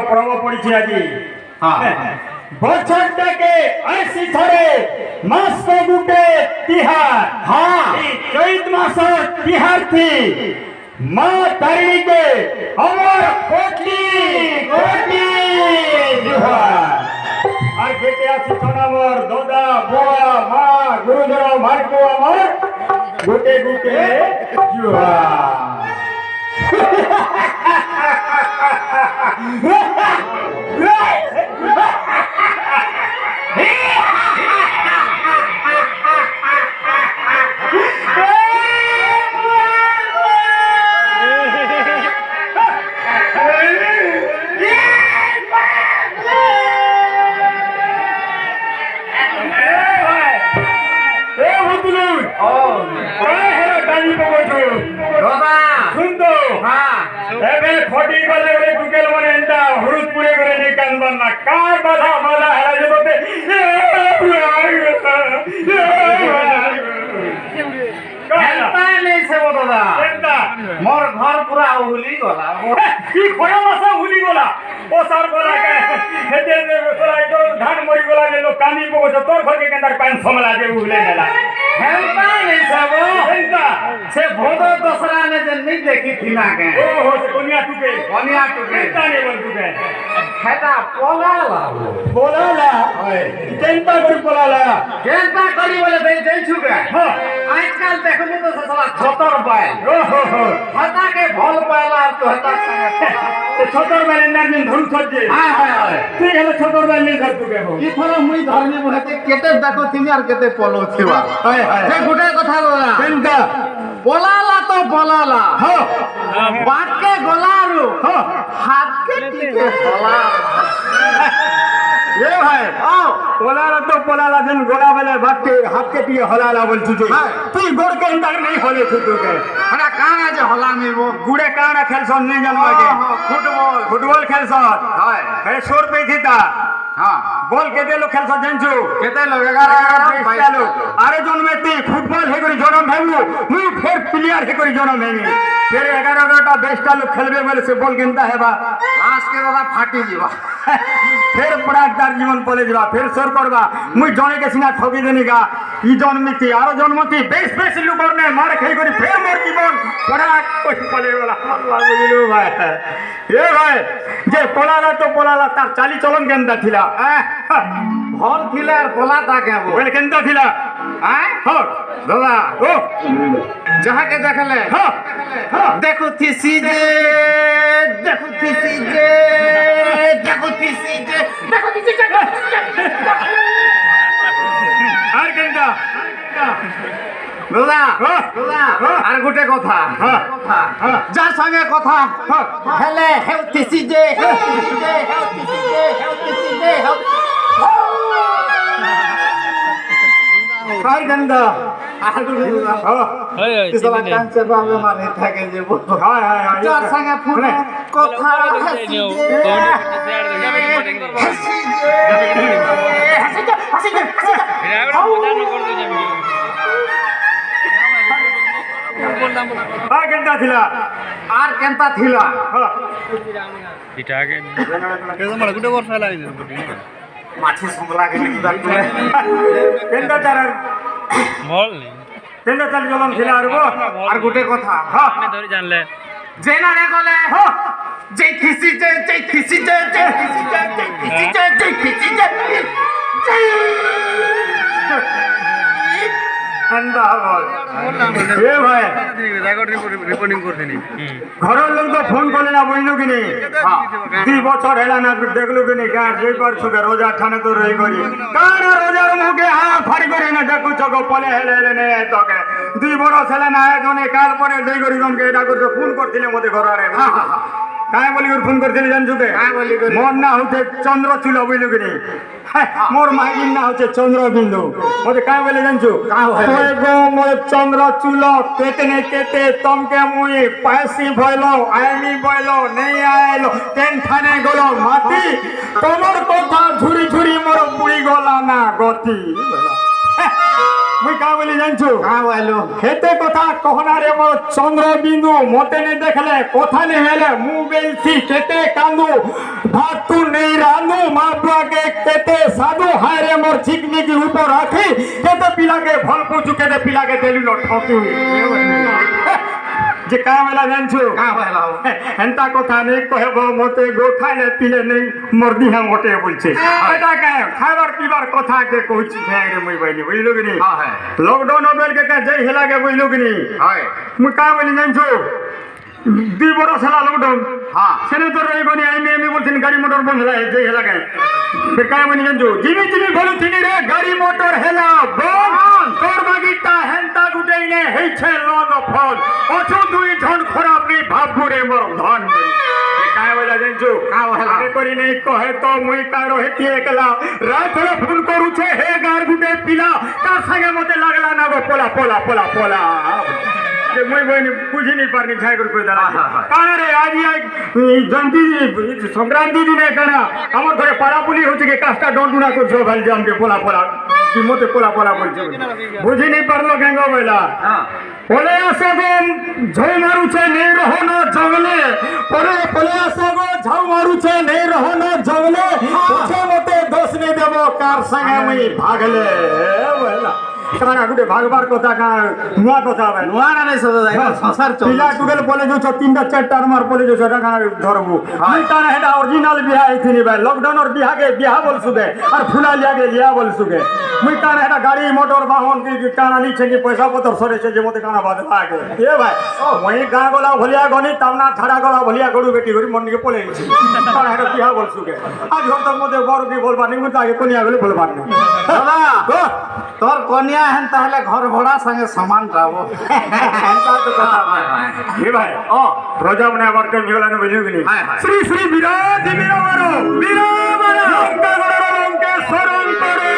पर्व पड़ी आज बचरटाके आसी थरे मास को गुटे तिहार चैत मास तिहार थी माँ तारिणी के अमर कोटि कोटि जुहार और बेटे आसी थनामर दादा बुआ माँ गुरुजन मार्को अमर गुटे गुटे जुहार मोर घर पूरा हुली गला की खोया मासा हुली गला ओ सर गला के हेते तोरा तो धान मरी गला जे लोग कानी पो तोर घर के अंदर पानी समला जे हुले नेला हेलता नहीं सब हेलता से भोदो दसरा ने जे नहीं देखी थी ना के ओ हो से कोनिया टुके हेलता नहीं बन टुके हेता पोलाला ओए केंता करी बोले दे छुके हां आजकल देखबो तो ससला छतर बैल ओ हो हता के भल बैला तो हता संगे छतर बैल अंदर दिन धुल छजे हां हां तू हेले छतर बैल नहीं धर टुके हो ई थरा मुई धरनी बहते केते देखो थिनी और केते पलो थिवा हाय हाय जे गुटे कथा बोला केंता पोलाला तो पोलाला हो बात के गोलारू हो हाथ के टिके होला ये भाई आओ पोलाला तो पोलाला जन गोला वाले बात के हाथ के टिके हलाला बोल तुझे तू गोड़ के अंदर नहीं होले तू के अरे काना जे होला में वो गुड़े काना खेलसन नहीं जानवा के फुटबॉल खेलसन हाय हे 100 रुपए थीता हां बॉल केते लोग खेलसन जानछु केते लोग 11 लोग अरे जोन में ती फुटबॉल हे करी जनम भेबू मु फिर प्लेयर हे करी जनम भेबी फिर 11टा 20टा लोग खेलबे बोले से बॉल केनता हेबा लास्ट के दादा फाटी जीवा फिर परागदार जीवन पले जीवा फिर सर करबा मुई जने के सिना ठगी देनी का ई जन्मती आरो जन्मती 20 लोग ने मार खई करी फिर मोर जीवन पराग कोई पले वाला अल्लाह बुझलो भाई ए भाई जे पोलाला तो पोलाला तार चाली चलन केनता थिला भल थिला और पोलाटा के बोल केनता थिला हो दादा ओ जहां के देखले हां देखो थी जे আর কেনটা দাদা আর গোটে কথা যার সঙ্গে কথা হেলে হেউতিছি যে আর কেনটা আর গোটে কথা ইসলা কাঞ্চে বামে মানে থাকে যে হায় হায় হায় যার সঙ্গে ফোনে কথা কেনতা ଥିଲା আর কেনতা থিলা ଗୋଟେ ବର୍ଷ ହେଲା মাছি সুমলা কে কেনতা তার কেনতা তার জলম ଥିଲା আর গোটে কথা ধরি জানলে জেনা রে গলে যে খিসি যে কেনতা বল এ ভাই রিপোর্টিং করছিনি ঘরের লোক তো ফোন করলে না বুঝলু কি নি 2 বছর হেলা না দেখলু কি নি গাঁ যেই করছু কে রোজা ঠানে তো রই করি কারণ রোজার মুখে ফাড়ি করে না দেখু চক পলে হেলে নে তোকে 2 বছর হেলা না জনে কাল পরে দেই করি তোমাকে এটা করতে ফোন করছিলে মতে ঘরে কাই বলি করে ফোন করছিলে জানছু কে মোর না হচ্ছে চন্দ্রচূড় বুঝলু কি নি মোর মাইন না হচ্ছে চন্দ্রবিন্দু মতে কাই বলে জানছু ওই গো মোর চন্দ্রচূড় কেতনে কেতে তমকে মুই পাইছি ভইলো আইনি বইলো নেই আইলো টেনখানে গলো মাটি তোমার কথা ঝুরি ঝুরি মোর বুড়ি গলা না গতি মুই কা বলি জানছু হেতে কথা কহনা রে মোর চন্দ্রবিন্দু মতে নে দেখলে কথা নে হেলে মু বেলছি কেতে কান্দু ভাতু নেই রানু মা বুয়াকে কেতে সাধু হায় রে মোর চিকনিকি উপর রাখি কেতে পিলাকে ভাল পুচু কেতে পিলাকে দেলিলো ঠকি যে কা বেলা জানছু হেনতা কথা নেই কহেব মতে গো খাইলে পিলে নেই মোর দিহা মোটে বলছে এটা কে খাইবার পিবার কথা কে কইছি হ্যাঁ রে মুই বাইনি বুঝলো কি নি লকডাউন হবে কে যাই হেলাকে বুঝলো কি নি মুই কা বলি জানছু 2 বছর হেলা লকডাউন সেনে তো রইবনি আমি বলছিন গাড়ি মোটর বন্ধ হেলা যাই হেলাকে ফির কা বলি জানছু জিমি বলছিনি রে গাড়ি মোটর হেলা বন্ধ তোর বাগিটা হেনতা গুটেই নে হেইছে লং ফল অছু 2 জন খরাপ নি ভাবপুরে মোর ধন काय बोला जंचू आगे करी नहीं कहे तो मुई का रोहित एकला रात रे फोन करू छे हे गार गुटे पिला तार संगे मते लागला ना गो पोला যে মুই বইনি বুঝি নি পারনি ছাই করে দাঁড়া কারণ রে আজ জয়ন্তী সংক্রান্তি দিনে কেন আমার ঘরে পাড়াপুলি হচ্ছে কি কাজটা ডন্ডুনা করছো ভাই যে আমাকে পোলা কি মতে পোলা বলছো বুঝি নি পারলো গেঙ্গ বইলা পলে আসে গো ঝৌ মারুছে নেই রহন জঙ্গলে পলে আসে গো ঝৌ মারুছে নেই রহন জঙ্গলে পছে মতে দোষ নেই দেব কার সঙ্গে মুই ভাগলে বইলা কারণ গুটে ভাগবার কথা কা নুয়া কথা হবে নুয়া না নাই সদা যাই সংসার চল পিলা টুগেল বলে जो 3টা 4টা মার বলে जो সেটা কানা ধরবু আমি কানা এটা অরিজিনাল বিয়া আইছিনি ভাই লকডাউন এর বিয়া বলছুগে আর ফুলা লিয়া বলছুগে মুই কানা এটা গাড়ি মোটর বাহন কি কানা নিছে কি পয়সা পতর সরেছে যে মতে কানা বাদ লাগে এ ভাই মই গাঁ গলা ভলিয়া গনি তামনা ছাড়া গলা ভলিয়া গড়ু বেটি গরি মনকে পলে আইছি কানা এটা বিয়া বলছুগে আজ ঘরটার মধ্যে বড় কি বলবা নি মুই আগে কোনিয়া গলে বলবা না দাদা তোর কনিয়া হেন তাহলে ঘর ভড়া সঙ্গে সমান যাবো হেনতা তো কথা এ ভাই রোজা মনে আবার কেন গলানো বুঝিও কি শ্রী শ্রী বিরাট বীরবর লঙ্কা গড় লঙ্কা শরণ করে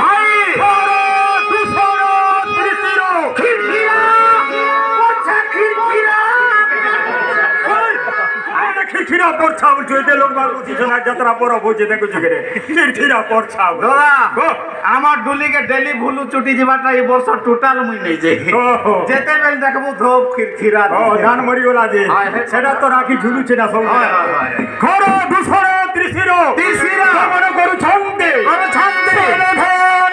ভাই দুশর ত্রিশির খিরখিরা পড়ছা খিরখিরা আরে খিরখিরা পড়ছা বলছো এতে লোক বার বলছি শোনা যাত্রা পর বলছে দেখছো কে খিরখিরা পড়ছা দাদা আমার ডুলিকে ডেলি ভুলু চুটি যাবাটা এই বর্ষ টোটাল মুই নেই যাই যেতে বেল দেখবো ধোপ খিরখিরা ধান মরিগলা যে সেটা তো রাখি ঝুলুছে না সব ঘর দুশর ত্রিশির মনে করু ছন্দে সাবধান